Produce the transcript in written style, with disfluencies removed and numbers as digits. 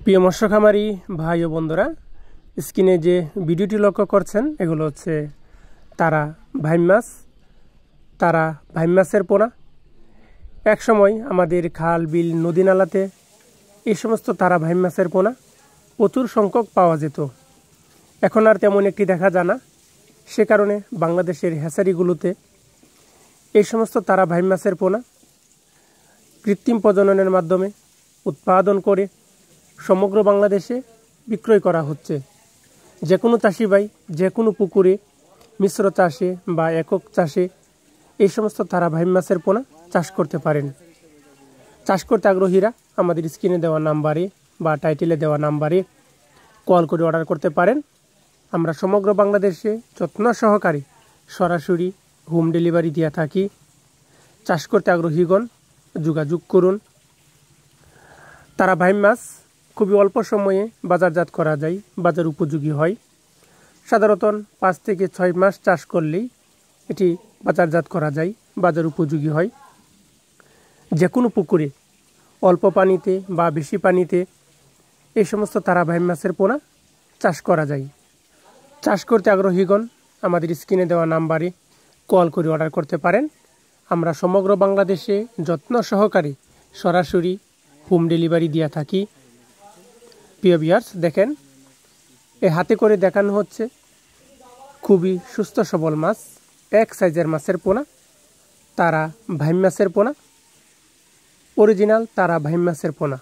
প্রিয় মৎস্য খামারি ভাই ও বন্ধুরা, স্ক্রিনে যে ভিডিওটি লক্ষ্য করছেন এগুলো হচ্ছে তারা ভাইম মাছের পোনা। এক সময় আমাদের খাল বিল নদী নালাতে এই সমস্ত তারা ভাইম মাছের পোনা প্রচুর সংখ্যক পাওয়া যেত। এখন আর তেমন একটি দেখা যায় না। সে কারণে বাংলাদেশের হ্যাচারিগুলোতে এই সমস্ত তারা ভাইম মাছের পোনা কৃত্রিম প্রজননের মাধ্যমে উৎপাদন করে সমগ্র বাংলাদেশে বিক্রয় করা হচ্ছে। যে কোনো চাষি ভাই যে কোনো পুকুরে মিশ্র চাষে বা একক চাষে এই সমস্ত তারা ভাইম মাছের পোনা চাষ করতে পারেন। চাষ করতে আগ্রহীরা আমাদের স্ক্রিনে দেওয়া নাম্বারে বা টাইটেলে দেওয়া নাম্বারে কল করে অর্ডার করতে পারেন। আমরা সমগ্র বাংলাদেশে যত্ন সহকারে সরাসরি হোম ডেলিভারি দিয়ে থাকি। চাষ করতে আগ্রহীগণ যোগাযোগ করুন। তারা ভাইম মাছ খুবই অল্প সময়ে বাজারজাত করা যায়, বাজার উপযোগী হয়। সাধারণত 5 থেকে 6 মাস চাষ করলেই এটি বাজারজাত করা যায়, বাজার উপযোগী হয়। যে কোনো পুকুরে অল্প পানিতে বা বেশি পানিতে এই সমস্ত তারা ভাইম মাছের পোনা চাষ করা যায়। চাষ করতে আগ্রহীগণ আমাদের স্ক্রিনে দেওয়া নাম্বারে কল করে অর্ডার করতে পারেন। আমরা সমগ্র বাংলাদেশে যত্ন সহকারে সরাসরি হোম ডেলিভারি দিয়ে থাকি। প্রিয় ভিউয়ার্স, দেখেন এ হাতে করে দেখানো হচ্ছে খুবই সুস্থ সবল মাছ, এক সাইজের মাছের পোনা, তারা ভাইম মাছের পোনা, অরিজিনাল তারা ভাইম মাছের পোনা।